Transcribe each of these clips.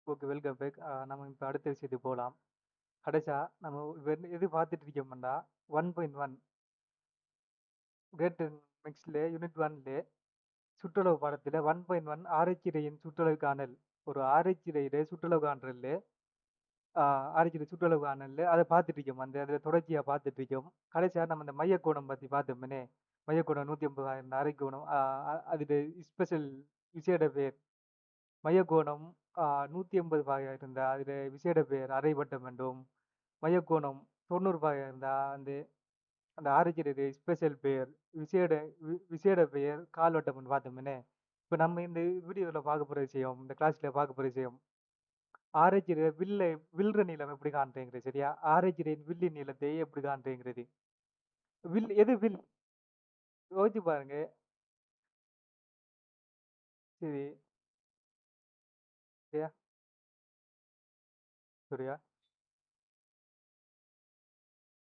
Okay. Welcome back. நம்ம இப்ப அடுத்த விஷயத்துக்கு போலாம். கடைசியா நம்ம எது பார்த்துட்டு இருக்கோம்னா, 1.1 கிரேட் மிக்ஸ்ல யூனிட் 1ல சுற்றளவு பாடத்துல 1.1 ஆராய்ச்சிறையின் சுற்றளவு காணல். ஒரு ஆராய்ச்சிறையில சுற்றளவு காண்றல்ல, ஆ ஆராய்ச்சிறை சுற்றளவு காணல்ல அத பார்த்துட்டு இருக்கோம். அதுல தொடர்ச்சியா பார்த்துட்டு இருக்கோம். கடைசியா நம்ம இந்த மையக்கோணம் பத்தி பார்த்தோம்னே, மையக்கோணம் 180 அரைக்கோணம் அதுல ஸ்பெஷல் விசேட பேர். மையக்கோணம் 180 பாகை இருந்தா அதுல விசேட பெயர் அரைவட்டம் என்றும், மையக்கோணம் 90 பாகை இருந்தா அந்த அந்த ஆரிஜினுடைய ஸ்பெஷல் பெயர் விசேட பெயர் கால்வட்டம் என்று பார்த்தோம்னே. இப்ப நம்ம இந்த வீடியோல பார்க்க போற விஷயம், இந்த கிளாஸ்ல பார்க்க போற விஷயம், ஆராய்ச்சியில வில்ற நீளம் எப்படி காண்றேங்கிறது. சரியா? ஆராய்ச்சியின் வில்லின் நீளத்தை எப்படி காண்றேங்கிறது. எது வில்? யோசிச்சு பாருங்க. சரி. சரியா? சரியா?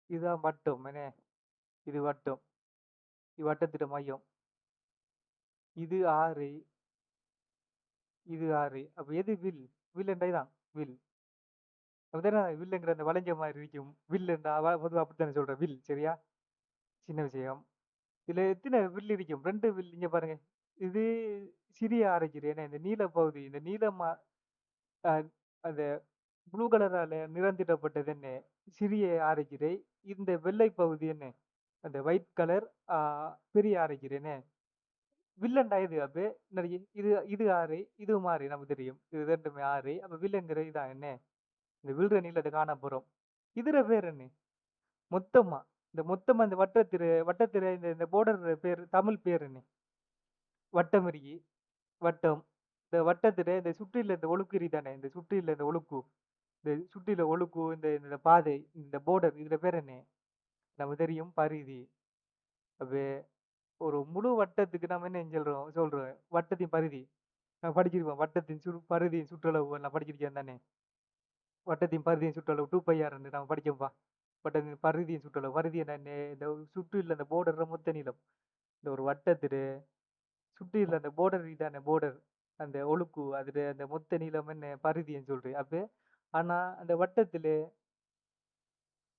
இதுதான் வட்டம் என்ன? இது வட்டம். இது வட்டத்தின் மையம். இது ஆரை, இது ஆரை. அப்ப எது வில்? வில் என்றா இதான் வில். அப்படித்தானே வில்லுங்கிற அந்த வளைஞ்ச மாதிரி இருக்கும். வில் என்றா பொதுவா அப்படித்தானே சொல்றேன். வில். சரியா? சின்ன விஷயம். இதுல எத்தனை வில் இருக்கும்? 2 வில். இங்க பாருங்க. இது சிறிய ஆரைக்குறை. ஏன்னா இந்த நீல பகுதி, இந்த நீலமா அஹ், அந்த ப்ளூ கலரால நிறந்திடப்பட்டது என்ன? சிறிய ஆரைக்குறை. இந்த வெள்ளை பகுதி என்ன? அந்த ஒயிட் கலர் பெரிய ஆரைக்குறை என்ன? வில்லன்டா இது அப்ப நிறைய இது இது ஆறு இது மாறி நமக்கு தெரியும். இது ரெண்டுமே ஆறு. அப்ப வில்லங்கிற இதான் என்ன? இந்த வில்ற நீளத்தை காண போறோம். இதுல பேர் என்ன? மொத்தமா மொத்தமா இந்த வட்டத்திர இந்த இந்த போர்டர் பேர் தமிழ் பேர் என்ன? வட்டம் இருக்கு. வட்டம். இந்த வட்டத்தில இந்த சுற்றில இந்த ஒழுக்கு தானே, இந்த சுற்றில இந்த ஒழுக்கு, இந்த சுற்றில ஒழுக்கு, இந்த இந்த பாதை, இந்த போர்டர், இதுல பேர் என்ன? நமக்கு தெரியும் பரிதி. அப்ப ஒரு முழு வட்டத்துக்கு நம்ம என்ன சொல்றோம் சொல்றோம் வட்டத்தின் பரிதி. நம்ம படிச்சிருப்போம். வட்டத்தின் பரிதியின் சுற்றளவு எல்லாம் படிச்சிருக்கேன் தானே. வட்டத்தின் பரிதியின் சுற்றளவு 2πr நம்ம படிச்சோம்பா. வட்டத்தின் பரிதியின் சுற்றளவு. பரிதி என்ன? இந்த சுற்றில இந்த போர்டர் மொத்த நீளம். இந்த ஒரு வட்டத்தில சுற்றில அந்த போர்டர் இதானே போர்டர், அந்த ஒழுக்கு அதுல அந்த மொத்த நீளம் என்ன பரிதின்னு சொல்றேன். அப்ப ஆனா அந்த வட்டத்திலே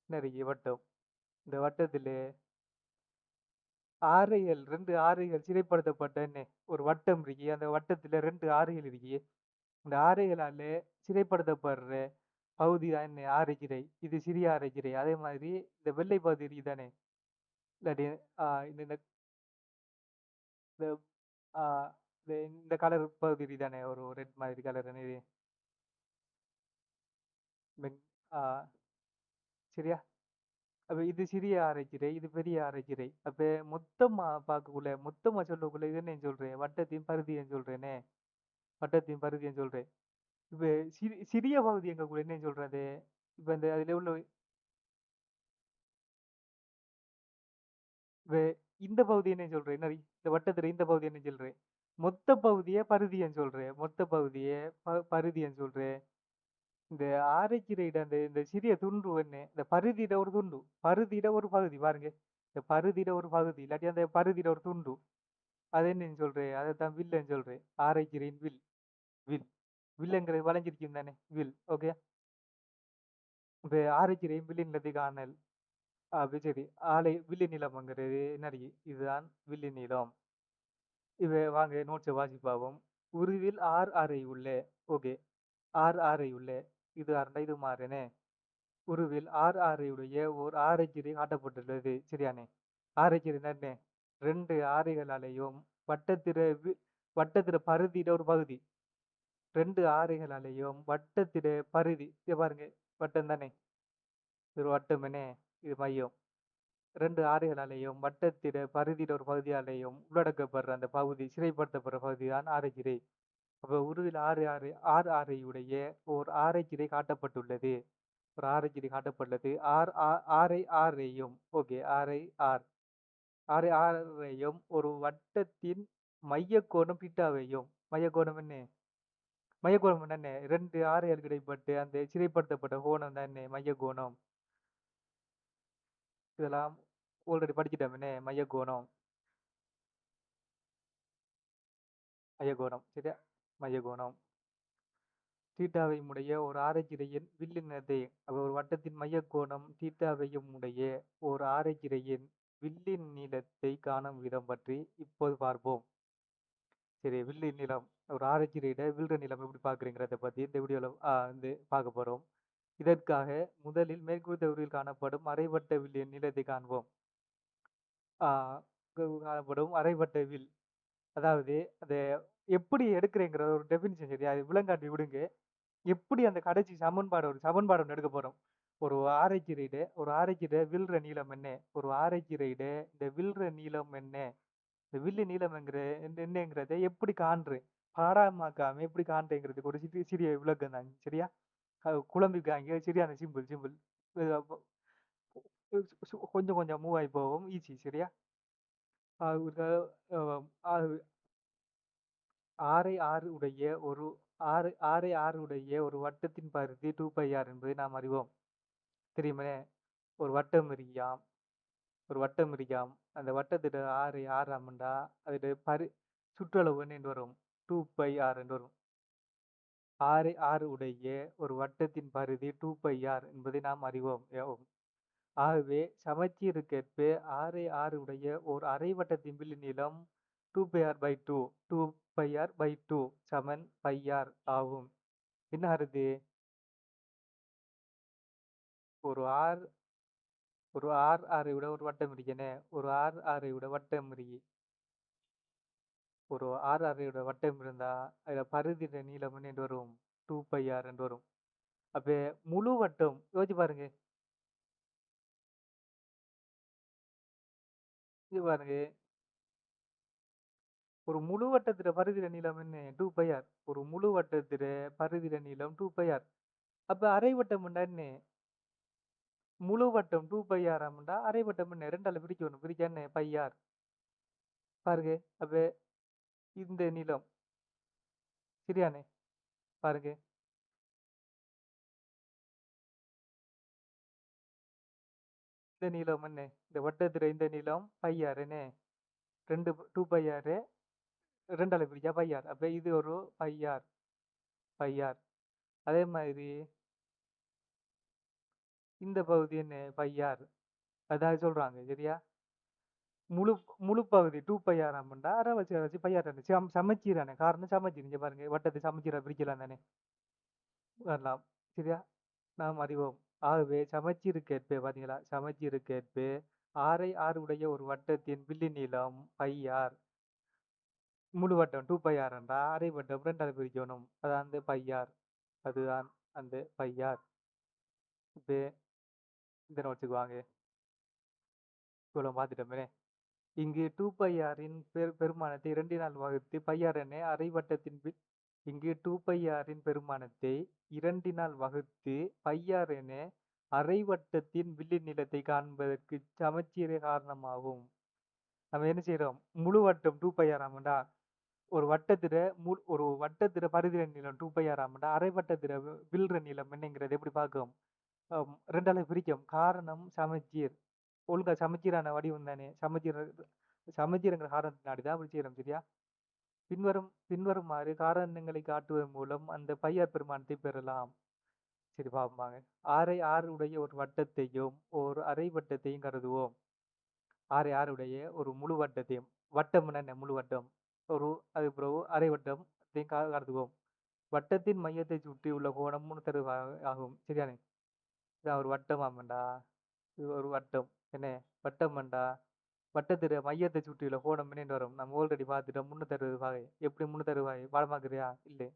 நிறைய வட்டம். இந்த வட்டத்திலே ஆரைகள் 2 ஆரைகள் சிறைப்படுத்தப்பட்ட என்ன ஒரு வட்டம் இருக்கு. அந்த வட்டத்துல 2 ஆரைகள் இருக்கு. இந்த ஆரைகளால சிறைப்படுத்தப்படுற பகுதி தான் என்ன ஆரைச்சிறை. இது சிறிய ஆரைச்சிறை. அதே மாதிரி இந்த வெள்ளை பகுதி இருக்குதானே, இல்லாட்டி இந்த இந்த இந்த ஆஹ் இந்த கலர் பகுதி இருக்குதானே, ஒரு ரெட் மாதிரி கலர் இது மென்- ஆஹ் சரியா? அப்ப இது சிறிய ஆரைச்சிறை, இது பெரிய ஆரைச்சிறை. அப்ப மொத்தமா பார்க்கக்குள்ள, மொத்தமா சொல்லக்குள்ள இது என்ன சொல்றேன்? வட்டத்தையும் பரிதியும் சொல்றேனே. வட்டத்தையும் பரிதியும் சொல்றேன். இப்ப சிறிய பகுதி எங்க கூட என்ன சொல்றது? இப்ப இந்த அதுல உள்ள இப்ப இந்த பகுதி என்ன சொல்றேன்? என்ன இந்த வட்டத்துல இந்த பகுதி என்ன சொல்றேன்? மொத்த பகுதியே பரிதின்னு சொல்றேன். மொத்த பகுதியே பரிதின்னு சொல்றேன். இந்த ஆரைச்சிறையிட அந்த இந்த சிறிய துண்டு என்ன? இந்த பரிதியிட ஒரு துண்டு. பரிதியிட ஒரு பகுதி பாருங்க. இந்த பரிதியிட ஒரு பகுதி இல்லாட்டி அந்த பரிதியிட ஒரு துண்டு. அது என்னன்னு சொல்றேன்? அதைத்தான் வில்லுன்னு சொல்றேன். ஆரைச்சிறையின் வில். வில். வில்லுங்கிறது வளைஞ்சிருக்கும் தானே? வில். ஓகே. இப்ப ஆரைச்சிறையும் வில்லின் காணல். அப்ப சரி. வில்லி நிலம்ங்கிறது என்னடி? இதுதான் வில்லி நிலம். வாங்க நோட்ஸை வாசி பார்ப்போம். உருவில் ஆர் அறை உள்ளே. ஓகே. ஆர் அறை உள்ளே. இது அரண்டா இது மாறுனே. உருவில் ஆர் ஆரையுடைய ஓர் ஆரைச்சிறை காட்டப்பட்டுள்ளது. சரியானே? ஆரைச்சிறை என்ன? 2 ஆரைகளாலேயும் வட்டத்திர வட்டத்திர பரிதியிட ஒரு பகுதி. 2 ஆரைகளாலேயும் வட்டத்திட பரிதி. இங்க பாருங்க. வட்டம் தானே? இது வட்டம் என்ன? இது மையம். 2 ஆரைகளாலேயும் வட்டத்திட பரிதியிட ஒரு பகுதியாலேயும் உள்ளடக்கப்படுற அந்த பகுதி சிறைப்படுத்தப்படுற பகுதி தான் ஆரைச்சிறை. அப்ப உருவில் ஆரையுடைய ஓர் ஆரைச்சிறை காட்டப்பட்டுள்ளது. ஒரு ஆரைச்சிறை காட்டப்பட்டுள்ளது. ஆரையும் ஓகே. ஆரையும் ஒரு வட்டத்தின் மையக்கோணம் பீட்டாவையும். மையக்கோணம் என்ன? 2 ஆரைகள் கிடைப்பட்டு அந்த சிறைப்படுத்தப்பட்ட கோணம் தான் என்ன? மையக்கோணம். இதெல்லாம் ஆல்ரெடி படிச்சுட்டோம் என்ன? மையக்கோணம். மையக்கோணம் சரியா? மையக்கோணம். தீட்டாவையும் உடைய ஒரு ஆரைச்சிறையின் வில்லினதை அப்ப ஒரு வட்டத்தின் மையக் கோணம் தீட்டாவையும் உடைய ஒரு ஆரைச்சிறையின் வில்லின் நீளத்தை காணும் விதம் பற்றி இப்போது பார்ப்போம். சரி, வில்லின் நீளம் ஒரு ஆரைச்சிறையிட வில்ற நீளம் எப்படி பார்க்குறீங்கிறத பத்தி இந்த வீடியோல வந்து பார்க்க போறோம். இதற்காக முதலில் மேற்கூறிய உருவில் காணப்படும் அரைவட்ட வில்லின் நீளத்தை காண்போம். ஆ காணப்படும் அரைவட்ட வில். அதாவது அத எப்படி எடுக்கிறேங்கிற ஒரு டெஃபினிஷன் சரியா? அது விளங்காட்டி விடுங்க. எப்படி அந்த கடைசி சமன்பாடு ஒண்ணு எடுக்க போறோம். ஒரு ஆரைச்சிரையிட வில்ற நீளம் என்ன? ஒரு ஆரைச்சிரையிட இந்த வில்ற நீளம் என்ன? இந்த வில்லு நீளம் என்னங்கிறத எப்படி காண்றேன்? பாடமாக்காம எப்படி காண்றேங்கிறதுக்கு ஒரு சிறிய விளக்கம் தான். சரியா? குழம்பிக்காங்க. சரியான சிம்பிள் சிம்பிள். அப்போ கொஞ்சம் கொஞ்சம் மூவ் ஆகி போவோம். ஈஸி சரியா? ஒரு அ ஆரை ஆறு உடைய ஒரு ஆரை ஆறு உடைய ஒரு வட்டத்தின் பரிதி 2πr என்பதை நாம் அறிவோம். தெரியுமே? ஒரு வட்டம் இருக்கியாம். ஒரு வட்டம் இருக்கியாம். அந்த வட்டத்திட ஆரை ஆறாம்டா அதோட சுற்றளவு என்று வரும். 2πr என்று வரும். ஆரை ஆறு உடைய ஒரு வட்டத்தின் பரிதி 2πr என்பதை நாம் அறிவோம். ஆகவே சமச்சீருக்கேற்ப ஆரை ஆறு உடைய ஓர் அரை வட்டத்தின் வில்லு நீளம் 2πr/2 2πr/2 சமன் πr ஆகும். என்ன ஆறுது? ஒரு ஆர் ஒரு ஆரை விட ஒரு வட்டம் இருக்கேனே. ஒரு ஆரை விட வட்டம் இருக்கு. ஒரு ஆரை விட வட்டம் இருந்தா அதுல பரிதிட நீளம் என்று வரும். 2πr என்று வரும். அப்ப முழு வட்டம் யோசிச்சு பாருங்க. இது பாருங்க. ஒரு முழு வட்டத்திட பரிதிட நீளம் என்ன? 2πr. ஒரு முழு வட்டத்திட பரிதிட நீளம் 2πr. அப்ப அரை வட்டம் என்ன? முழு வட்டம் 2πr ஆம்டா அரை வட்டம் என்ன? 2ஆல பிரிக்கணும். பிரிச்சா என்ன? πr. பாருங்க. அப்ப இந்த நீளம் சரியானே? பாருங்க. இந்த நீளம் என்ன? இந்த வட்டத்திட இந்த நீளம் πr என்ன? 2πr 2ஆல பிரிச்சா πr. அப்ப இது ஒரு πr. அதே மாதிரி இந்த பகுதி என்ன? πr. அதான் சொல்றாங்க. சரியா? முழு முழு பகுதி 2πr ஆம்டா அரை வச்சு πr சமச்சீரானே. காரணம் சமச்சீர். இங்க பாருங்க. வட்டத்தை சமச்சீரா பிரிக்கலாம் தானே? வரலாம். சரியா? நாம் அறிவோம். ஆகவே சமச்சீருக்கேற்ப பாத்தீங்களா? சமச்சீருக்கேற்ப ஆரை ஆறு உடைய ஒரு வட்டத்தின் வில்லு நீளம் πr. முழு வட்டம் 2πr என்றா அரை வட்டம் 2ஆல பிரிக்கணும். அதான் அந்த πr. அதுதான் அந்த πr. இப்ப இந்த நோட்ஸுக்கு வாங்க. இவ்வளவு பார்த்துட்டோமே. இங்கு 2πrன் பெருமானத்தை 2ஆல் வகுத்து πr என அரை வட்டத்தின் இங்கு 2πrன் பெருமானத்தை 2ஆல் வகுத்து πr என அரை வட்டத்தின் வில்லு நீளத்தை காண்பதற்கு சமச்சீரே காரணமாகும். நம்ம என்ன செய்யறோம்? முழு வட்டம் 2πr ஆமாண்டா. ஒரு வட்டத்திட பரிதிட நீளம் 2πr ஆமாண்டா. அரை வட்டத்திட வில்ற நீளம் என்னங்கிறது எப்படி பார்க்கும்? 2ஆல பிரிக்கும். காரணம் சமச்சீர். ஒழுங்கா சமச்சீரான வடிவம் தானே. சமச்சீர்ங்கிற காரணத்தினாடிதான் அப்படி செய்யறோம். சரியா? பின்வருமாறு காரணங்களை காட்டுவதன் மூலம் அந்த πr பெருமானத்தை பெறலாம். சரி, பார்ப்பாங்க. ஆரை ஆறு உடைய ஒரு வட்டத்தையும் ஒரு அரை வட்டத்தையும் கருதுவோம். ஆரை ஆறு உடைய ஒரு முழு வட்டத்தையும் வட்டம் என்ன? முழு வட்டம். அது பிறகு அரை வட்டம் கருதுவோம். வட்டத்தின் மையத்தை சுற்றி உள்ள கோணம் 3 ஆகும். சரியானே? இதான் ஒரு வட்டம் ஆமாண்டா. இது ஒரு வட்டம். என்ன வட்டம் வேண்டா? வட்டத்திட மையத்தை சுற்றியுள்ள கோணம் என்ன வரும்? நம்ம ஆல்ரெடி பார்த்துட்டோம். 360 எப்படி 360 பாடமாக்குறியா? இல்லை.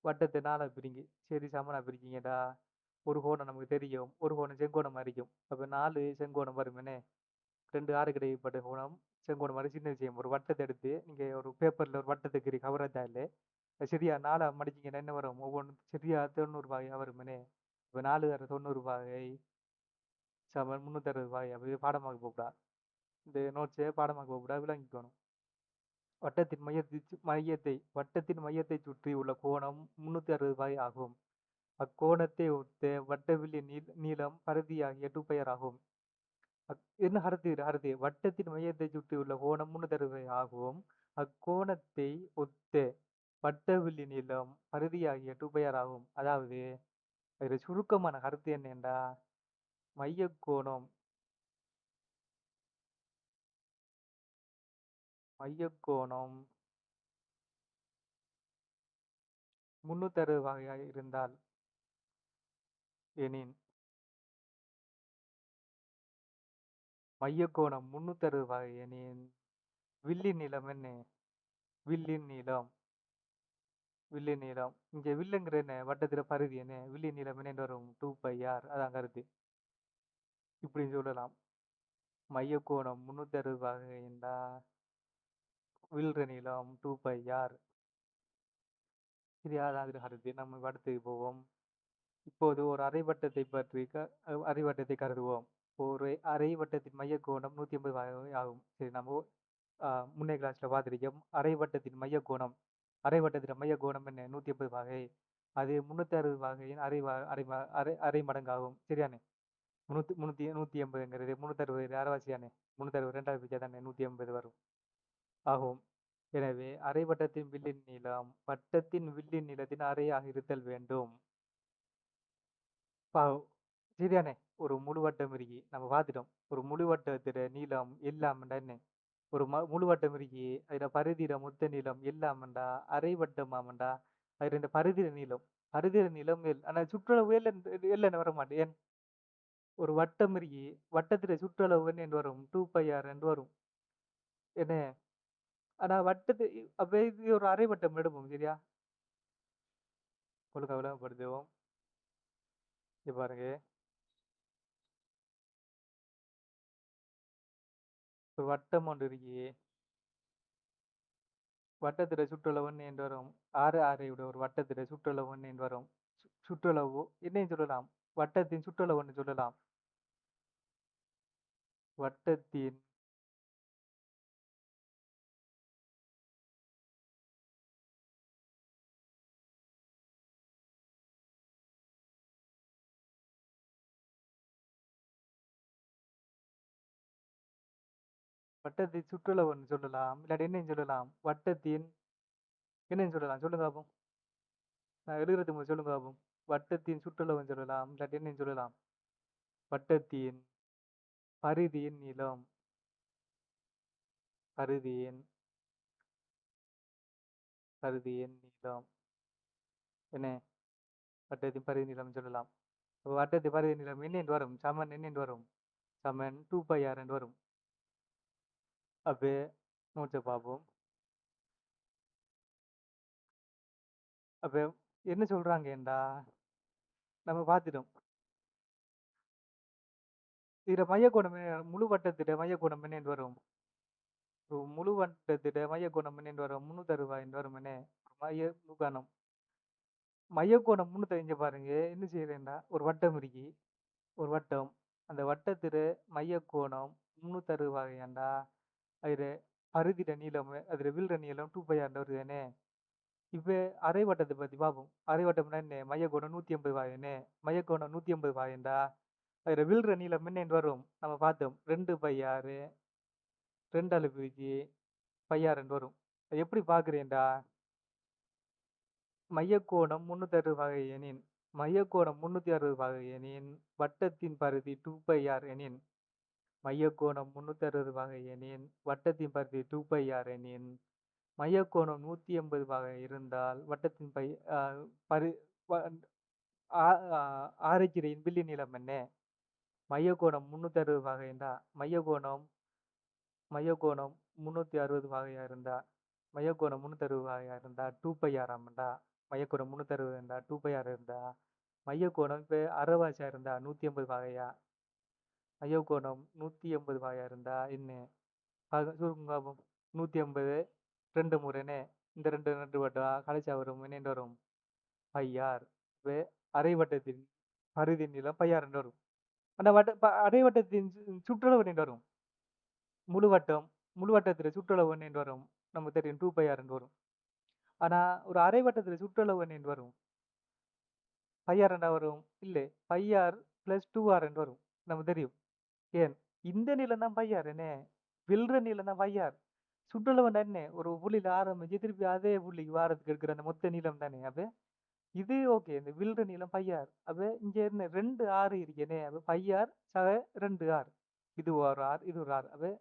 வட்டத்தை 4ஆ பிரிங்க. சரி, சமனா பிரிக்கிங்கடா. ஒரு கோணம் நமக்கு தெரியும். ஒரு கோணம் செங்கோணமா இருக்கும். அப்ப 4 செங்கோணம் வரும் என்ன? 2 ஆறுக்கு இடைப்பட்ட கோணம் செங்கோணம் மாதிரி சின்ன விஷயம். ஒரு வட்டத்தை எடுத்து நீங்க ஒரு பேப்பர்ல ஒரு வட்டத்தை கீறி கவரத்தால சரியா 4ஆ மடிச்சீங்கன்னா என்ன வரும்? ஒவ்வொன்றும் சரியா 90 வகையா வரும் என்ன? இப்ப 4 90 வகை சமன் 360 வகை. அப்படி பாடமாக்க போகக்கூடா. இந்த நோட்ஸை பாடமாக்க போகக்கூடா. விளங்கிக்கணும். வட்டத்தின் மையத்தை சுற்றி உள்ள கோணம் 360 வகை ஆகும். அக்கோணத்தை ஒத்த வட்டவில்லி நீளம் பரிதியாகிய 2πr ஆகும். என்ன அடுத்து வட்டத்தின் மையத்தை சுற்றியுள்ள கோணம் 360 ஆகவும் அக்கோணத்தை ஒத்த வட்ட வில்லி நீளம் பரிதியாகிய 2πr ஆகும். அதாவது அதில சுருக்கமான கருத்து என்னென்றா, மையக்கோணம் மையக்கோணம் 360 வகையாக இருந்தால் எனின் மையக்கோணம் 360 வகை எனின் வில்லின் நீளம் என்ன? வில்லின் நீளம் வில்லின் நீளம். இங்க வில்லுங்கிற என்ன? வட்டத்தில பரிதி என்ன? வில்லின் நீளம் என்னன்னு வரும்? 2πr அதான் கருத்து. இப்படி சொல்லலாம். மையக்கோணம் 360 வகை என்றா வில்ற நீளம் 2πr. இது அதான் அதில கருத்து. நம்ம அடுத்து போவோம். இப்போது ஒரு அரைவட்டத்தை பற்றி அரைவட்டத்தை கருதுவோம். ஒரு அரைவட்டத்தின் மையக்கோணம் 180 வகை ஆகும். சரி நம்ம முன்னைய கிளாஸ்ல பார்த்திருக்கோம். அரைவட்டத்தின் மையக்கோணம் அரைவட்டத்தின் மையக்கோணம் என்ன? 180 வகை. அது 360 வகையின் அரை அரை அரை அரை மடங்காகும். சரியானே? 180ங்கிறது 360 அரைவாசியானே? 360 2ஆவது பிரிச்சா தானே 180 வரும் ஆகும். எனவே அரைவட்டத்தின் வில்லின் நீளம் வட்டத்தின் வில்லின் நீளத்தின் அரையாக இருத்தல் வேண்டும். சரியானே? ஒரு முழு வட்டம் இருக்கு. நம்ம பார்த்துட்டோம். ஒரு முழு வட்டத்திட நீளம் எல்லாம்டா என்ன? ஒரு முழு வட்டம் இருக்கு. அதில பரிதியிட மொத்த நீளம் எல்லாம்டா அரை வட்டமாமண்டா. அது இந்த பரிதியிட நீளம். பரிதியிட நீளம் எல். ஆனா சுற்றளவு எல்ல வர மாட்டேன். ஏன்? ஒரு வட்டம் இருக்கு. வட்டத்திட சுற்றளவு என்ன வரும்? 2πr என்று வரும். என்ன? ஆனா அப்ப இது ஒரு அரை வட்டம் எடுப்போம். சரியா? ஒழுங்கா விளங்கப்படுத்துவோம். இங்க பாருங்க. ஒரு வட்டம் ஒன்று இருக்கு. வட்டத்திட சுற்றளவு என்று வரும். ஆரையுட ஒரு வட்டத்திட சுற்றளவு என்று வரும். சுற்றளவு என்னையும் சொல்லலாம். வட்டத்தின் சுற்றளவுன்னு சொல்லலாம். வட்டத்தின் வட்டத்தின் சுற்றளவுன்னு சொல்லலாம். இல்லாட்டி என்னையும் சொல்லலாம். வட்டத்தின் என்னையும் சொல்லலாம். சொல்லுங்க பாப்போம். நான் எழுதுறதுக்கு முதல்ல சொல்லுங்க பாப்போம். வட்டத்தின் சுற்றளவுன்னு சொல்லலாம். இல்லாட்டி என்னையும் சொல்லலாம். வட்டத்தின் பரிதியின் நீளம். பரிதியின் பரிதியின் நீளம். என்ன? வட்டத்தின் பரிதி நீளம் சொல்லலாம். வட்டத்தின் பரிதி நீளம் என்னென்று வரும்? சமன் என்னென்று வரும்? சமன் 2πr என்று வரும். அப்ப நோட்ஸை பார்ப்போம். அப்ப என்ன சொல்றாங்கடா, நம்ம பார்த்துட்டோம். இதுல மையக்கோணம் முழு வட்டத்திட மையக்கோணம் என்னென்று வரும்? முழு வட்டத்திட மையக்கோணம் என்னென்று வரும்? 360 என்று வரும். என்ன? மையக்கோணம் மையக்கோணம் 360 இங்க பாருங்க. என்ன செய்யறேன்டா, ஒரு வட்டம் இருக்கு. ஒரு வட்டம். அந்த வட்டத்திட மையக்கோணம் 360 வகையாண்டா. அதுல பரிதிட நீளம் அதுல வில்ற நீளம் 2πr வருது. என்ன? இப்ப அரை வட்டத்தை பத்தி பார்ப்போம். அரை வட்டம்னா என்ன? மையக்கோணம் 180 வாயனே. மையக்கோணம் 180 வாயண்டா. அதுல வில்ற நீளம் என்னென்று வரும்? நம்ம பார்த்தோம். 2πr 2 பிரிச்சு πr என்று வரும். அது எப்படி பார்க்கிறேன்டா? மையக்கோணம் 360 வகை எனின் மையக்கோணம் 360 வகை எனின் வட்டத்தின் பரிதி 2πr எனின் மையக்கோணம் 360 வகை எனின் வட்டத்தின் பரிதி 2πr எனின் மையக்கோணம் 180 வகை இருந்தால் வட்டத்தின் பரி ஆரைக்கிறையின் வில்லி நீளம் என்ன? மையக்கோணம் 360 வகைண்டா. மையக்கோணம் 360 வகையா இருந்தா மையக்கோணம் 360 வகையா இருந்தா 2πr ஆமாண்டா. மையக்கோணம் 360 இருந்தா 2πr இருந்தா மையக்கோணம் இப்ப அரைவாசியா இருந்தா 180 வகையா. மையக்கோணம் 180 வகையா இருந்தா என்ன? சுருக்கம் பார்ப்போம். 180 2 முறைனே. இந்த ரெண்டு வட்டா கழிச்சா வரும். என்னென்று வரும்? πr. இப்ப அரைவட்டத்தின் பரிதி நீளம் πr என்று வரும். அந்த அரைவட்டத்தின் சுற்றளவு என்னென்று வரும்? முழு வட்டத்தில சுற்றளவு என்னென்று வரும்? நமக்கு தெரியும் 2πr என்று வரும். ஆனா ஒரு அரை வட்டத்தில சுற்றளவு என்னென்று வரும்? πr என்றா வரும்? இல்லை. πr + 2r என்று வரும். நமக்கு தெரியும். ஏன்? இந்த நீளம் தான் πr என்ன? வில்ற நீளம் தான் πr. சுற்றளவுன்னா என்ன? ஒரு புள்ளியில ஆரம்பிச்சு திருப்பி அதே புள்ளிக்கு வாரத்துக்கு இருக்கிற அந்த மொத்த நீளம் தானே. அப்ப இது ஓகே. இந்த வில்ற நீளம் பை ஆர். அப்ப இங்க என்ன 2 ஆர் இருக்கேனே. அப்ப பை ஆர் சக 2 ஆர். இது ஒரு ஆர், இது ஒரு ஆர். அப்ப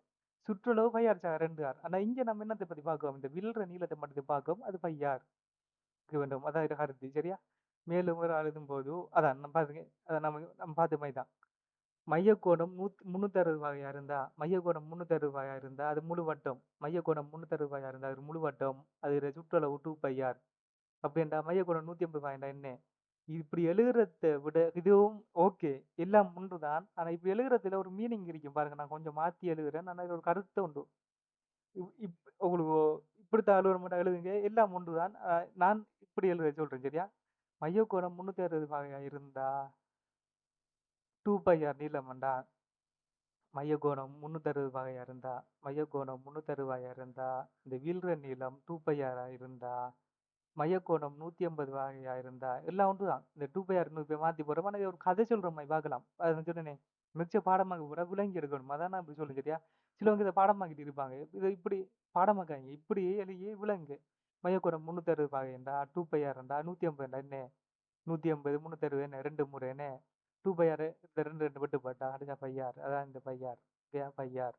சுற்றளவு பை ஆர் சக 2 ஆர். ஆனா இங்க நம்ம என்னத்த பத்தி பார்க்கிறோம்? இந்த வில்ற நீளத்தை மட்டும் பார்க்கிறோம். அது பை ஆர் இருக்க வேண்டும். அதான் இது கருத்து. சரியா? மேலும் ஒரு எழுதும்போது அதான் நம்ம பாருங்க. அதான் நம்ம பார்த்த மாரி தான். மையக்கோணம் 360 வகையா இருந்தா, மையக்கோணம் 360 வகையா இருந்தா, அது முழு வட்டம். மையக்கோணம் 360 வகையா இருந்தா, அது முழு வட்டம். அது சுற்றளவு 2 பை ஆர். அப்படின்டா மையக்கோணம் 180 வகைண்டா என்ன? இப்படி எழுதுறத விட இதுவும் ஓகே. எல்லாம் ஒன்றுதான். ஆனா இப்படி எழுதுறதுல ஒரு மீனிங் இருக்கும் பாருங்க. நான் கொஞ்சம் மாத்தி எழுதுறேன். ஆனா இதுல ஒரு கருத்து உண்டு. உங்களுக்கு இப்படித்தான் எழுதுற மாட்டா எழுதுங்க. எல்லாம் ஒன்றுதான். நான் இப்படி எழுத சொல்றேன் சரியா? மையக்கோணம் 360 வகையா இருந்தா 2 பை ஆர் நீளம்டா. மையக்கோணம் 360 வகையா இருந்தா, மையக்கோணம் 360 வகையா இருந்தா, இந்த வீழ்ற நீளம் 2 பை ஆரா இருந்தா, மையக்கோணம் 180 வகையா இருந்தா, எல்லாம் ஒன்றுதான். இந்த 2 பை ஆர் இப்ப மாத்தி போடுறோம். ஆனா இது ஒரு கதை சொல்ற மாதிரி பார்க்கலாம். அது நான் சொன்னேனே, மிச்ச பாடமாக்க கூட விளங்கி எடுக்கணும். அதான் நான் இப்படி சொல்றேன் சரியா? சிலவங்க இதை பாடமாக்கிட்டு இருப்பாங்க. இதை இப்படி பாடமாக்காங்க. இப்படி எழுதி விளங்கு. மையக்கோணம் 360 வகைண்டா, 2 பை ஆர்ண்டா, 180 என்ன? 180, 360 என்ன? 2 முறை என்ன? 2 பை ஆர் இந்த 2 2 விட்டு போட்டா அடிச்சா பை ஆர். அதான் இந்த பை ஆர். சரியா? Pi R.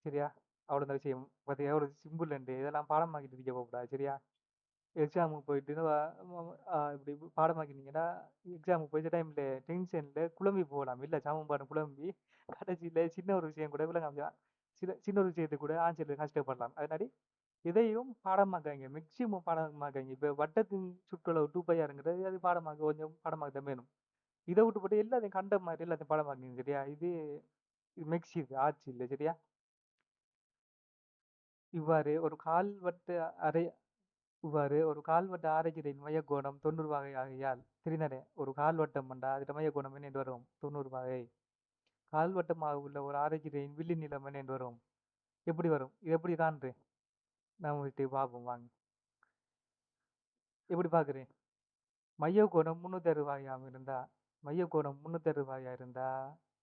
சரியா? அவ்வளவுதான் விஷயம். பாத்தீங்களா எவ்வளவு சிம்பிள் இதெல்லாம் பாடமாக்கிட்டு இருக்க போகக்கூடாது. சரியா? எக்ஸாமுக்கு போயிட்டு இப்படி பாடமாக்கினீங்கன்னா எக்ஸாமுக்கு போயிட்ட டைம்ல டென்ஷன்ல குழம்பி போகலாம். இல்ல சமன்பாடு குழம்பி கடைசியில சின்ன ஒரு விஷயம் கூட விளங்காம சின்ன ஒரு விஷயத்துக்கு கூட ஆன்சர்ல கஷ்டப்படலாம். அதனால இதையும் பாடமாக்காங்க. மேக்சிமம் பாடமாக்காங்க. இப்ப வட்டத்தின் சுற்றளவு 2 பை ஆர்ங்கிறது அது பாடமாக்க கொஞ்சம் பாடமாக்க தான் வேணும். இதை விட்டு போட்டு எல்லாத்தையும் கண்ட மாதிரி எல்லாத்தையும் பாடமாக்குங்க. சரியா? இது மெக்ஸ் இது ஆட்சி இல்லை. சரியா? இவ்வாறு ஒரு கால்வட்ட அரை இவ்வாறு ஒரு கால்வட்ட ஆரைகளின் மையக்கோணம் 90 வகை ஆகையால் தெரிந்தனே ஒரு கால்வட்டம் என்றா அதன் மையக்கோணம் என்ன என்று வரும் 90 வகை. கால்வட்டமாக உள்ள ஒரு ஆரைகளின் வில்லி நீளம் என்ன என்று வரும். எப்படி வரும்? இது எப்படி காண்றேன்? நான் விட்டு பார்ப்போம் வாங்க. எப்படி பார்க்குறேன்? மையக்கோணம் 360 வகையாக இருந்தா மையக்கோணம் 360 வகையா இருந்தா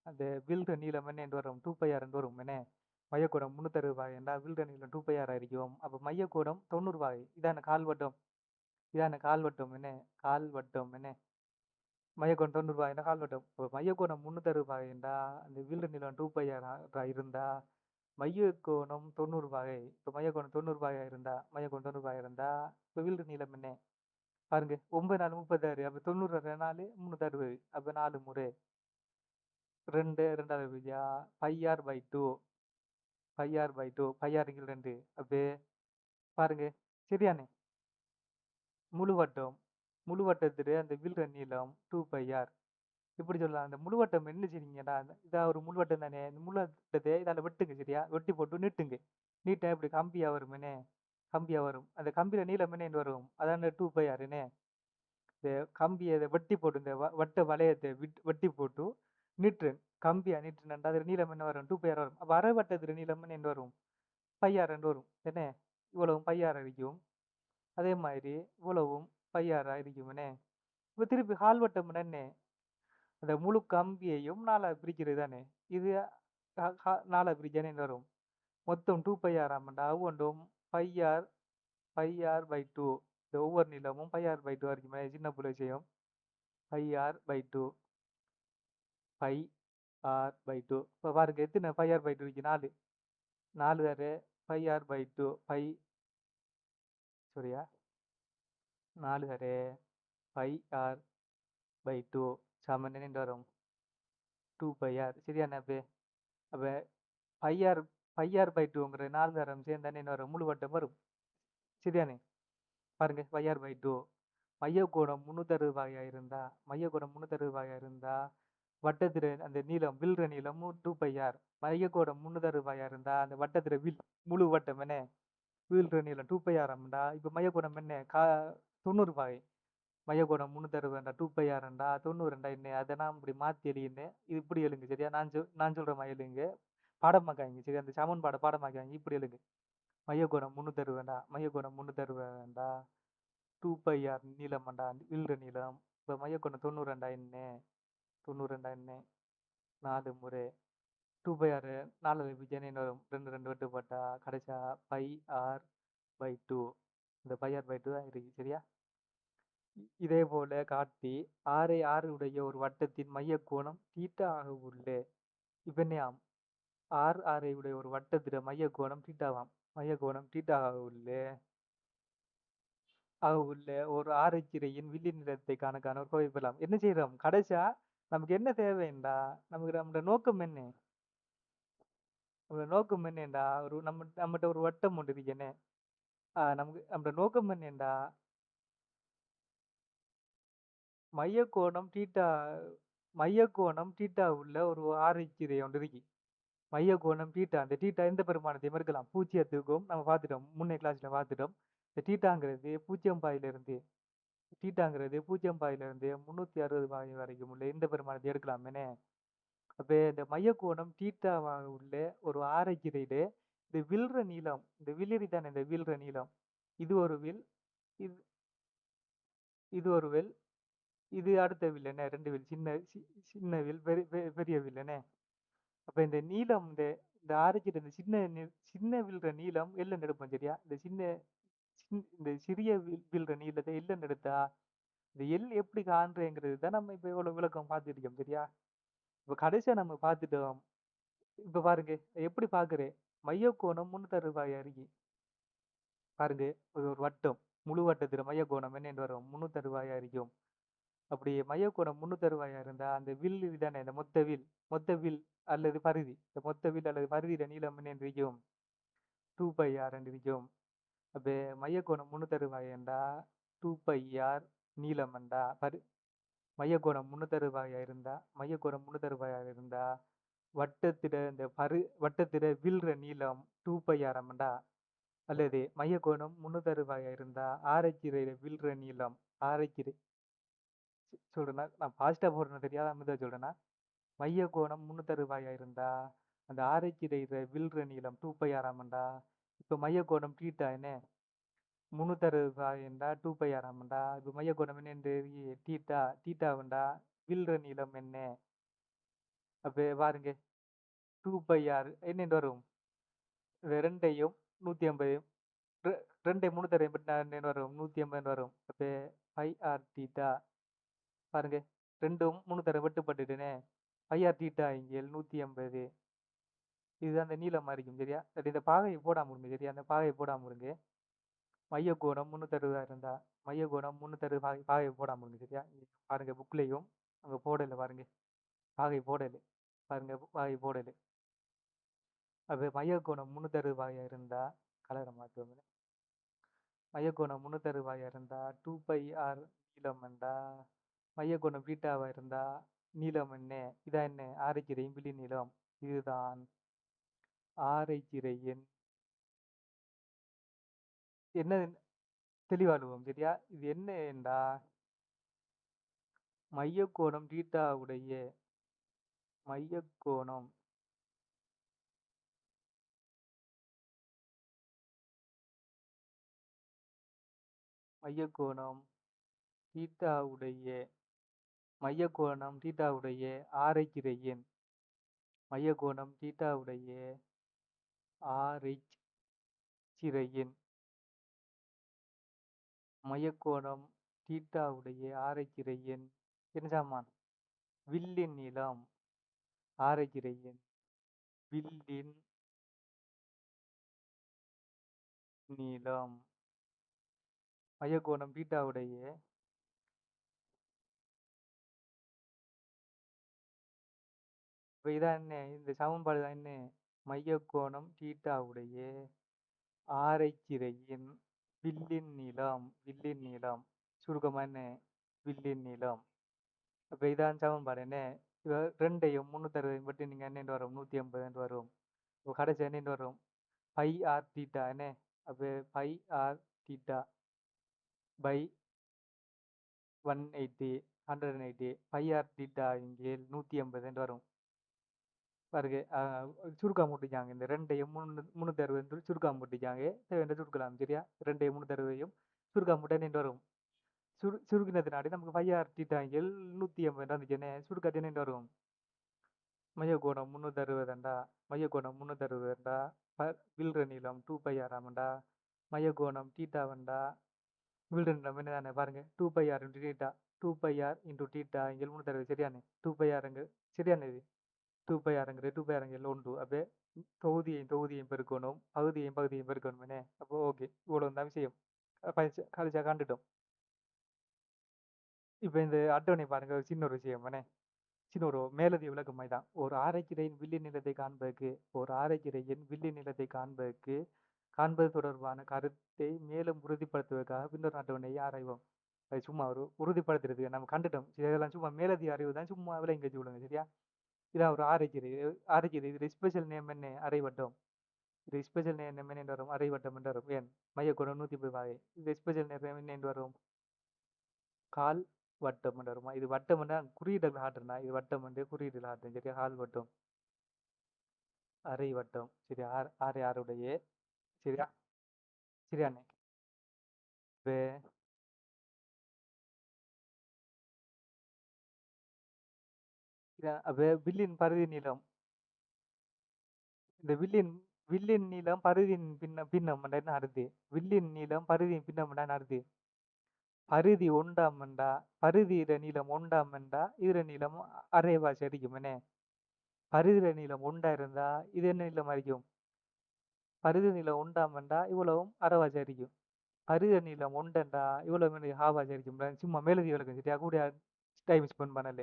அந்த வில்ற நீளம் என்ன என்று வரும் 2 பை ஆர் என்று வரும் என்ன. மையக்கோணம் 360 வகை என்றால் வில்ற நீளம் 2 பை ஆர் ஆയിരിக்கும். அப்ப மையக்கோணம் 90 வகை. இதான கால்வட்டம். இதான கால்வட்டம் என்ன. கால்வட்டம் என்ன. மையக்கோணம் 90 ரூபாய் கால்வட்டம். இப்போ மையக்கோணம் 360 ரூபாய்ண்டா அந்த வீழ்ற நீளம் 2 பை இருந்தா மையக்கோணம் 90 வகை. இப்போ மையக்கோணம் 90 ரூபாயா இருந்தா மையக்கோணம் 90 ரூபாயா இருந்தா இப்போ வீழ்ற நீளம் என்ன பாருங்க 9 4 36 அப்போ 90 4 360 அப்போ 4 முறை 2 2வது விதியா pi R pi 2 pi R pi 2 pi R 2 அப்போ பாருங்க சரியானே. முழு வட்டம் முழு வட்டத்துடைய அந்த வீழ்ற நீளம் 2 பை ஆர். இப்படி சொல்லலாம். அந்த முழுவட்டம் என்ன செய்றீங்கடா இதா ஒரு முழுவட்டம் தானே. இந்த முழுவட்டத்தை இதால வெட்டுங்க சரியா? வெட்டி போட்டு நீட்டுங்க. நீட்டா இப்படி கம்பியா வருமேனே. கம்பியா வரும். அந்த கம்பியில நீளம் என்னன்னு வரும். அதான் 2 பை ஆர்னே. இந்த கம்பியை இதை வெட்டி போட்டு இந்த வட்ட வளையத்தை வெட்டி போட்டு நீட்டுறேன். கம்பியா நீட்டுனேன்டா அதுல நீளம் என்ன வரும் 2 பை ஆர் வரும். அப்ப அரை வட்டத்துல நீளம் என்ன வரும் பை ஆர் வரும். என்ன இவ்வளவும் பை ஆர் இருக்கும். அதே மாதிரி இவ்வளவும் பை ஆர் இருக்குமேனே. இப்ப திருப்பி கால்வட்டம் என்ன அந்த முழு கம்பியையும் நாலா பிரிக்கிறது தானே. இது நாலா பிரிச்சானே வரும். மொத்தம் 2 பை ஆர் ஆமாண்டா ஒவ்வொன்றும் பை ஆர் பை 2. இந்த ஒவ்வொரு நீளமும் பை ஆர் பை 2 இருக்குமே சின்ன புள்ள விஷயம். Pi R pi 2 pi R pi 2. இப்போ பாருங்க எத்தனை பை ஆர் பை 2 இருக்கு 4. 4 தாரு பை ஆர் பை 2 பை சரியா 4 தாரு பை ஆர் பை 2 சமன் என்ன வரும் 2 பை ஆர் சரியான அப்போ அப்போ பையார் பையார் பை 2ங்கிற 4 தரம் சேர்ந்தானே என்ன வரும் முழு வட்டம் வரும். சரியானே. பாருங்க பையார் பை 2 மையக்கோணம் 360 வகையா இருந்தா மையக்கோணம் 360 வகையா இருந்தா வட்டத்திர அந்த நீளம் வில்ற நீளம் 2 பையார். மையக்கோணம் 360 வகையா இருந்தா அந்த வட்டத்திர முழு வட்டம் என்ன வீழ்ற நீளம் 2 பையார் ஆம்டா. இப்போ மையக்கோணம் என்ன 90 வகை. மையக்கோணம் 360 2 பை ஆர்ண்டா 90 என்ன அதை நான் இப்படி மாற்றி எழுதினேன். இது இப்படி எழுங்க சரியா? நான் சொல்ற மாதிரி எழுங்க. பாடமாக்காங்க சரி? அந்த சமன்பாடை பாடமாக்காங்க. இப்படி எழுங்க. மையக்கோணம் 360 மையக்கோணம் 360 2 பை ஆர் நீளம்டா வில்ற நீளம். இப்போ மையக்கோணம் 90 என்ன 90 என்ன 4 முறை 2 4 விஜயன் வரும் 2 வெட்டு போட்டா கடைசியா பை ஆர் பை டூ. இந்த பை ஆர் பை டூ தான் இருக்கு சரியா. இதே போல காட்டி ஆறு உடைய ஒரு வட்டத்தின் மைய கோணம் தீட்டா ஆக உள்ளே. இப்ப என்னையாம் ஆரை உடைய ஒரு வட்டத்திட மைய கோணம் தீட்டாவாம். மைய கோணம் தீட்டா ஆக உள்ள ஒரு ஆரைச்சிறையின் வில்லி நிறத்தை காண ஒரு கோவை பெறலாம். என்ன செய்யறோம் கடைசியா நமக்கு என்ன தேவைண்டா, நமக்கு நம்மளோட நோக்கம் என்ன, நம்மளோட நோக்கம் என்னண்டா நம்மகிட்ட ஒரு வட்டம் ஒன்று இருக்கேனே. நமக்கு நம்மளோட நோக்கம் என்னண்டா மைய கோணம் தீட்டா உள்ள ஒரு ஆரைச்சிறை ஒன்று இருக்கு. மைய கோணம் தீட்டா, அந்த தீட்டா எந்த பெருமானத்தையும் இருக்கலாம். பூஜ்ஜியத்துக்கும் நம்ம பார்த்துட்டோம், முன்னே கிளாஸ்ல பார்த்துட்டோம். இந்த தீட்டாங்கிறது 360 பாகை வரைக்கும் உள்ள எந்த பெருமானத்தை எடுக்கலாமேனே. அப்ப இந்த மைய கோணம் தீட்டாவாக உள்ள ஒரு ஆரைச்சிறையிலே இந்த வில்ற நீளம், இந்த வில்லிரி தானே இந்த வில்ற நீளம், இது ஒரு வில், இது இது ஒரு வில், இது அடுத்த வில் என்ன, 2 வில், சின்ன வில், பெரிய வில் என்ன. அப்ப இந்த நீளம் இந்த ஆரைச்சிட்டு இந்த சின்ன வில்ற நீளம் எல்ல எடுப்போம் சரியா. இந்த சிறிய வில்ற நீளத்தை எல்ல எடுத்தா இந்த எல் எப்படி காண்றேங்கிறது தான் நம்ம இப்ப இவ்வளவு விளக்கம் பார்த்துட்டு இருக்கோம் சரியா. இப்ப கடைசியா நம்ம பார்த்துட்டோம். இப்ப பாருங்க எப்படி பாக்குறேன். மைய கோணம் 360 இருக்கு பாருங்க. ஒரு வட்டம், முழு வட்டத்துல மைய கோணம் என்னன்னு வரும் 360 இருக்கும். அப்படி மைய கோணம் 360 இருந்தா அந்த வில் இதுதானே, இந்த மொத்த வில் அல்லது பரிதி, இந்த மொத்த வில் அல்லது பரிதியில நீளம் என்ன இருக்கும் 2πr இருக்கும். அப்ப மைய கோணம் 360 என்றா 2πr நீளம் என்றா மைய கோணம் 360 இருந்தா வட்டத்திட வில்ற நீளம் 2πr என்றா, அல்லது மைய கோணம் 360 இருந்தா ஆரைச்சிறையில வில்ற நீளம் ஆரைச்சிறை சொல்றேன்னா நான் பாஸ்டா போடுறேன்னு தெரியாத அமைதியா சொல்றேன்னா, மைய கோணம் 360 இருந்தா அந்த ஆரைச்சிறையில வில்ற நீளம் 2πr என்றா. இப்ப மைய கோணம் தீட்டா என்ன 360 என்றா 2πr என்றா. இப்ப மைய கோணம் என்ன தீட்டா வேண்டா வில்ற நீளம் என்ன. அப்ப பாருங்க 2πr என்ன வரும், இது ரெண்டையும் 150, ரெண்டையும் 360 வரும் 150 வரும். அப்ப பை ஆர் தீட்டா பாருங்க, ரெண்டும் 3 வெட்டுப்பட்டுட்டுனே. பை ஆர் தீட்டா இங்கே 150, இதுதான் அந்த நீளமா இருக்கும் சரியா. சரி இந்த பாகையை போடாம இருங்க சரியா, அந்த பாகையை போடாம இருங்க. மைய கோணம் 360 இருந்தா மைய கோணம் 360 பாகை போடாம இருங்க சரியா. பாருங்க புக்லையும் அங்க போடல பாருங்க, பாகை போடல பாருங்க, பாகை போடல. அது மைய கோணம் 360 இருந்தா கலரை மாற்றுவோம். மைய கோணம் 360 இருந்தா 2πr நீளம் என்றா, மைய கோணம் பீட்டாவா இருந்தா நீளம் என்ன, இதான் என்ன ஆரைச்சிறையின் விழி நீளம். இதுதான் ஆரைச்சிறையின் என்ன தெளிவாடுவோம் சரியா. இது என்ன என்றா மைய கோணம் தீட்டாவுடைய மைய கோணம் மைய கோணம் தீட்டாவுடைய ஆரைச்சிறையின் மைய கோணம் தீட்டாவுடைய ஆரைச்சிறையின் மைய கோணம் தீட்டாவுடைய ஆரைச்சிறையின் என்ன சாமான் வில்லின் நீளம். ஆரைச்சிறையின் வில்லின் நீளம் மைய கோணம் தீட்டாவுடைய இப்ப இதான் என்ன, இந்த சமன்பாடு தான் என்ன, மைய கோணம் தீட்டாவுடைய ஆரைச்சிறையின் வில்லின் நீளம் சுருக்கமா என்ன வில்லின் நீளம். அப்ப இதான் சமன்பாடு என்ன. ரெண்டையும் 360 பற்றி நீங்க என்ன வரும் 150 வரும். இப்போ கடைசி என்ன வரும் பை ஆர் தீட்டா என்ன. அப்ப pi R theta pi 180 pi R theta இங்கே 150 வரும். பாருங்க சுருக்கம் போட்டுச்சாங்க, இந்த ரெண்டையும் 360 சுருக்கம் போட்டுச்சாங்க. சுருக்கலாம் சரியா. ரெண்டையும் 360 சுருக்கம் போட்டா என்ன வரும், சுருக்கினதுனாடி நமக்கு 5r தீட்டா இங்கே 180 வந்துச்சுன்னு சுருக்கத்தை என்ன வரும் மையக்கோணம் 360 மையக்கோணம் 360 வில்ற நீளம் 2πr ஆமாண்டா. மையக்கோணம் தீட்டாவண்டா வில்ற நீளம் என்னதானே பாருங்க 2πr into theta 2πr into theta இங்கே 360 சரியானே 2πrங்க சரியானே இது 2πrங்கிறது 2πrங்க உண்டு அப்போ தொகுதியையும் பெருக்கணும் பகுதியையும் பெருக்கணும் என்ன அப்போ ஓகே இவ்வளோ தான் விஷயம் கழிச்சா காண்டுட்டோம். இப்போ இந்த அட்டவணை பாருங்க ஒரு சின்ன ஒரு விஷயம் என்ன சின்ன ஒரு மேலதிக விளக்கம் மாதிரி தான். ஒரு ஆரைக்கிரையின் வில்லி நிலத்தை காண்பது தொடர்பான கருத்தை மேலும் உறுதிப்படுத்துவதற்காக பின்னர் அட்டவணையை ஆராய்வோம். அது சும்மா ஒரு உறுதிப்படுத்துறதுக்கு நம்ம கண்டுட்டோம். இதெல்லாம் சும்மா மேலதிக அறிவு தான், சும்மா விளங்கி வச்சு விடுங்க சரியா. இதான் ஒரு ஆரைக்கிரை இது ஸ்பெஷல் நேம் என்ன அரைவட்டம். இது ஸ்பெஷல் நேம் என்ன வரும் அரைவட்டம் என்று வரும். ஏன் மையக்கோணம் 130 பாகை. இது ஸ்பெஷல் நேம் என்ன வரும் கால் வட்டம் என்று வருமா. இது வட்டம் குறியீடுகள் ஆட்டுனா இது வட்டம் குறியீடுகள் ஆட்டும் சரியா. கால் வட்டம் அரை வட்டம் சரியா. ஆறு ஆறுடைய சரியா சரியாண்ணே. அப்ப வில்லின் பரிதி நீளம் இந்த வில்லின் நீளம் பரிதியின் பின்னம் என்ன அறுது வில்லின் நீளம் பரிதியின் பின்னம் அறுது பரிதி ஒண்டாமண்டா பரிதியிட நீளம் ஒண்டாமண்டா இதுல நீளம் அரைவாசி அடிக்கும் என்ன. பரிதியில நீளம் ஒண்டா இருந்தா இது என்ன நீளம் அடிக்கும் பரிதி நீளம் ஒண்டாமண்டா இவ்வளவும் அரைவாசி அடிக்கும். பரிதி நீளம் ஒண்டண்டா இவ்வளவு ஹாவாசி அடிக்கும். சும்மா மேலதி விளக்கம் சரியா கூட டைம் ஸ்பெண்ட் பண்ணல.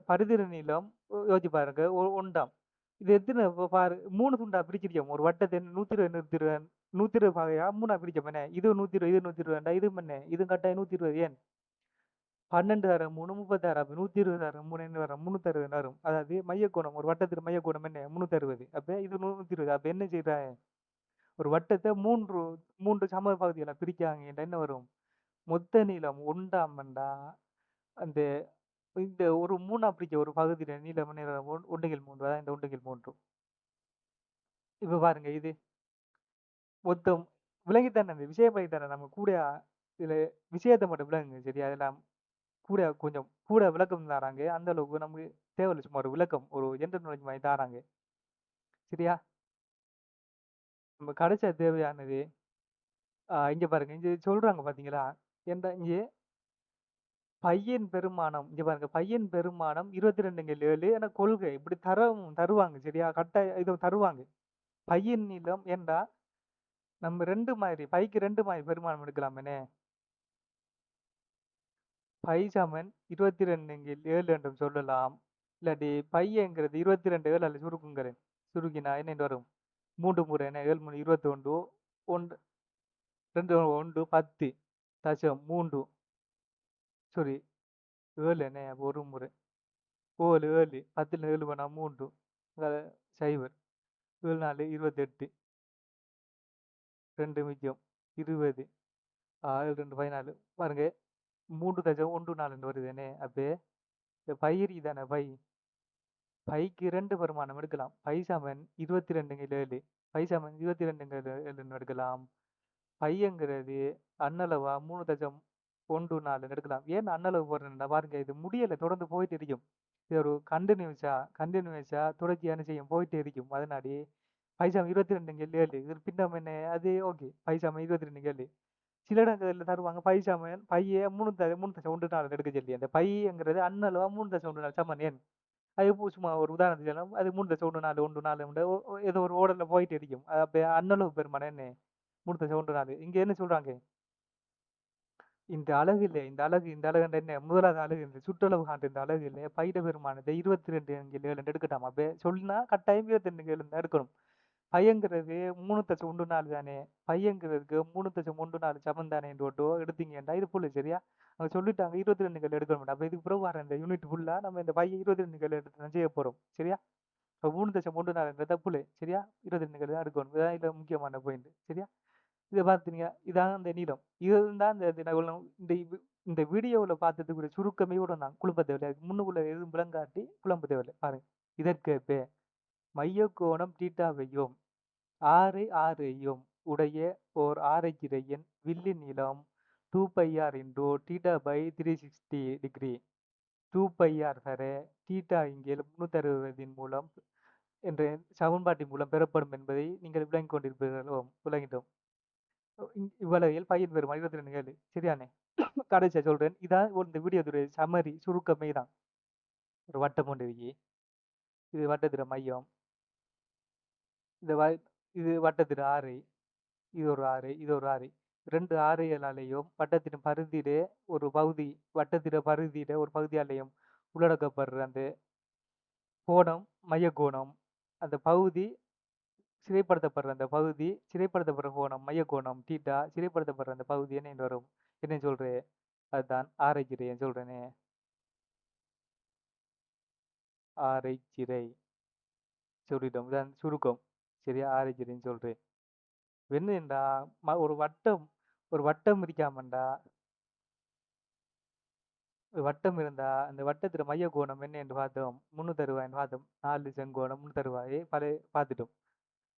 பரிதிர நீளம் யோசிச்சு பாருங்க ஒண்டாம் இது எத்தனை பாரு 3 துண்டா பிரிச்சிருக்கோம். ஒரு வட்டத்தை 120 பாகையா 3ஆ பிரிச்சோம் என்ன. இது 120 இது 120 இது பண்ண இது கட்டாயம் 120 ஏன் 12 தரம் 3 36 120 தரம் 3 என்ன வரும் 360 வரும். அதாவது மையக்கோணம் ஒரு வட்டத்தில் மையக்கோணம் என்ன 360 அப்ப இது 120 அப்ப என்ன செய்யறாங்க ஒரு வட்டத்தை மூன்று சம பகுதிகளை பிரிக்காங்க என்ன வரும் மொத்த நீளம் ஒண்டாமண்டா அந்த இந்த ஒரு 3ஆ பிரிக்க ஒரு பகுதியில நீளம் ஒன்றுகில் 3 அதான் இந்த ஒன்றுகில் 3. இப்ப பாருங்க இது மொத்தம் விலங்கித்தானே அந்த விஷயம் தானே நம்ம கூட இதுல விஷயத்தை மட்டும் விளங்குங்க சரியா. அதெல்லாம் கொஞ்சம் கூட விளக்கம் தராங்க அந்த அளவுக்கு நமக்கு தேவையில்லை. சும்மா ஒரு விளக்கம் ஒரு ஜென்ரல் நாலேஜ் மாதிரி தராங்க சரியா. நம்ம கடைசியா தேவையானது இங்க பாருங்க இங்க சொல்றாங்க பாத்தீங்களா இங்க பையன் பெருமானம் இங்க பாருங்க பையன் பெருமானம் 22/7 என கொள்கை இப்படி தருவாங்க சரியா. கட்டாயம் இதை தருவாங்க. பையன் நீளம் ஏண்டா நம்ம பைக்கு 2 மாதிரி பெருமானம் எடுக்கலாமே. பை சமன் 22/7 என்றும் சொல்லலாம். இல்லாட்டி பையங்கிறது 22 அல்ல சுருக்கினா என்ன வரும் 3 முறை என்ன 7 3 21 1 2 1 10 தசம் 3 சாரி 7 என்ன ஒரு முறை 7 7 10 7 பண்ணா 3 சைபர் 7 4 28 2 மிச்சம் 20 7 2 14 பாருங்க 3.14 வருது என்ன. அப்போ இந்த பயிர் தானே பைக்கு 2 பெருமானம் எடுக்கலாம். பை சமன் 22/7 பை சமன் 22/7 எடுக்கலாம். பையங்கிறது அன்னளவா 3.14 எடுக்கலாம். ஏன் அன்னளவு போடுறேன்னா பாருங்க இது முடியலை தொடர்ந்து போயிட்டு இருக்கும். இது ஒரு கண்டினியூஸா தொடர்ச்சியான செய்யும் போயிட்டே இருக்கும். அதனாடி பைசாம 22/7 இது பின்னம் என்ன அது ஓகே பைசாம 22/7 சில இடங்களில் தருவாங்க பைய 3.14 எடுக்க சொல்லி அந்த பையங்கிறது அன்னளவா 3.14 சமன் ஏன் அது சும்மா ஒரு உதாரணத்துக்கு சொன்னா அது 3.14 1 4 ஏதோ ஒரு ஓடல்ல போயிட்டு இருக்கும். அப்ப அன்னளவு பெருமானம் என்ன 3.14 இங்க என்ன சொல்றாங்க இந்த அலகு என்ன முதலாவது அலகு இந்த சுற்றளவு காட்டு இந்த அலகு இல்லை பைட பெருமானத்தை 22/7 எடுக்கட்டாமா. அப்ப சொல்லினா கட்டாயம் 22/7 எடுக்கணும். பையங்கிறது 3.14 தானே பையங்கிறதுக்கு 3.14 சமம் தானே ஓட்டோ எடுத்தீங்கன்னா இது புள்ளு சரியா. அவங்க சொல்லிட்டாங்க 22 எடுக்கணும். அப்ப இதுக்கு பிறகு வர இந்த யூனிட் ஃபுல்லா நம்ம இந்த பையன் 22 எடுத்து தான் செய்ய போறோம் சரியா. இப்போ 3.14 தப்புல சரியா 22 தான் எடுக்கணும். இதான் இதுல முக்கியமான பாயிண்ட் சரியா. இதை பார்த்தீங்க இதான் அந்த நீளம் இதுதான் இந்த வீடியோவில் பார்த்ததுக்குரிய சுருக்கமே கூட நான் குழப்ப தேவையில்லை. முன்னுக்குள்ள எதுவும் விளங்காட்டி குழம்ப தேவையில்லை. பாருங்க இதற்கு மையக்கோணம் தீட்டாவையும் 6 6ஐயும் உடைய ஓர் ஆரைக்கிரையின் வில்லின் நீளம் 2πr × θ/360 டிகிரி 2πr சர தீட்டா இங்கே 360 மூலம் என்ற சமன்பாட்டின் மூலம் பெறப்படும் என்பதை நீங்கள் விளங்கிக் கொண்டிருப்பீர்களோ? விளங்கிட்டோம். இவ்வளவில் பயன் பெறும் 22 சரியானே? கடைசியா சொல்றேன். இதான் இந்த வீடியோத்துடைய சம்மரி சுருக்கமே தான். ஒரு வட்டம் ஒன்று இருக்கு. இது வட்டத்திட மையம். இது வட்டத்திட ஆரை. இது ஒரு ஆரை, இது ஒரு ஆரை. 2 ஆரைகளாலேயும் வட்டத்தின் பரிதியிலே ஒரு பகுதி, வட்டத்திட பரிதியில ஒரு பகுதியாலேயும் உள்ளடக்கப்படுற அந்த கோணம் மைய கோணம். அந்த பகுதி சிறைப்படுத்தப்படுற அந்த பகுதி, சிறைப்படுத்தப்படுற கோணம் மைய கோணம் தீட்டா, சிறைப்படுத்தப்படுற அந்த பகுதி என்ன வரும்? என்ன சொல்றேன்? அதுதான் ஆரைச்சிறை சொல்றேனே. ஆரைச்சிறை சொல்லிட்டோம். இதான் சுருக்கம். சரியா? ஆரைச்சிறைன்னு சொல்றேன். என்னண்டா ஒரு வட்டம் இருக்காமண்டா, ஒரு வட்டம் இருந்தா அந்த வட்டத்துல மைய கோணம் என்ன என்று பார்த்தோம்? 360 பார்த்தோம். 4 செங்கோணம் 360 பார்த்துட்டோம்.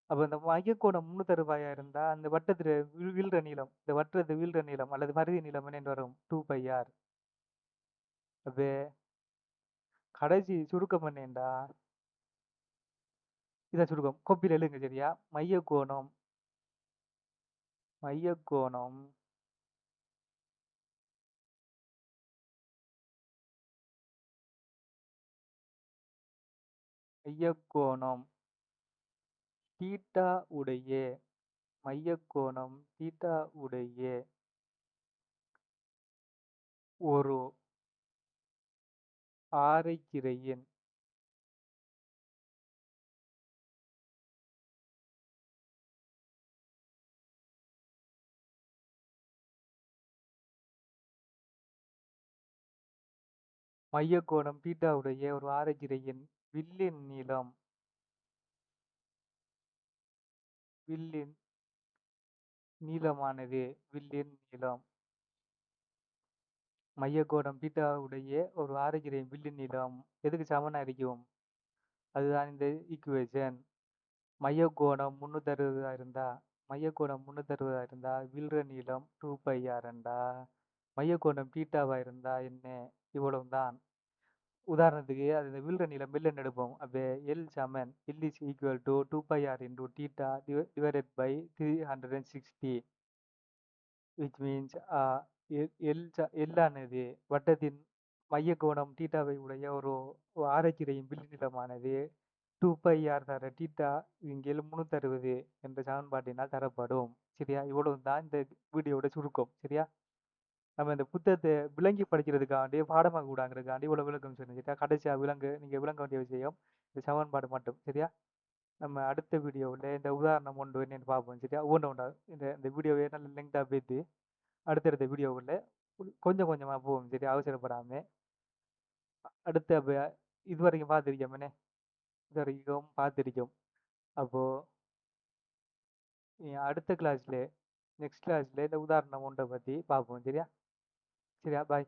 அப்ப இந்த மைய கோணம் 360 இருந்தா அந்த வட்டத்துல வீழ்ற நீளம், இந்த வட்டத்தை வீழ்ற நீளம் அல்லது பரிதி நீளம் என்ன வரும்? 2πr. அப்ப கடைசி சுருக்கம் என்னண்டா, இதான் சுருக்கம். கோப்பில் எழுதுங்க சரியா? மைய கோணம் மைய கோணம் மைய கோணம் தீட்டா உடைய மைய கோணம் தீட்டா உடைய ஒரு ஆரைச்சிறையின் மைய கோணம் தீட்டா உடைய ஒரு ஆரைச்சிறையின் வில்லின் நீளம் வில்லின் நீளமானது வில்லின் நீளம் மைய கோணம் தீட்டா உடைய ஒரு ஆரைச்சிறையின் வில்லின் நீளம் எதுக்கு சமனா இருக்கும்? அதுதான் இந்த ஈக்குவேஷன். மைய கோணம் 360 இருந்தா வில்ற நீளம் 2πr என்றா மைய கோணம் தீட்டாவா இருந்தா என்ன? இவ்வளவுதான். உதாரணத்துக்கு அது இந்த வில்ற நீளம் மில்லியன் எடுப்போம். அப்ப எல் சமன் L is equal to 2πr into theta divided by 360 which means எல் ஆனது வட்டத்தின் மைய கோணம் தீட்டாவை உடைய ஒரு ஆரைச்சிறையின் வில்லு நீளமானது 2πr தர தீட்டா இங்கே 360 என்ற சமன்பாட்டினால் தரப்படும். சரியா? இவ்வளவு தான் இந்த வீடியோட சுருக்கம். சரியா? நம்ம இந்த புத்தகத்தை விளங்கி படிக்கிறதுக்காண்டி பாடமாக கூடாங்கிறதுக்காண்டி இவ்வளவு விளக்கம் சொன்னேன். சரியா? கடைசியா நீங்க விளங்க வேண்டிய விஷயம் இந்த சமன்பாடு மட்டும். சரியா? நம்ம அடுத்த வீடியோவில் இந்த உதாரணம் ஒன்று என்னன்னு பார்ப்போம். சரியா? ஒவ்வொன்று இந்த இந்த வீடியோவை நல்ல லெங்காக பேத்து அடுத்தடுத்த வீடியோவில் கொஞ்சம் கொஞ்சமாக போவோம். சரியா? அவசரப்படாம அடுத்த இது வரைக்கும் பார்த்துருக்கோம். இது வரைக்கும் பார்த்துருக்கோம். அப்போ அடுத்த கிளாஸ்ல நெக்ஸ்ட் கிளாஸ்ல இந்த உதாரணம் ஒன்றை பற்றி பார்ப்போம். சரியா? சரியா? பாய்.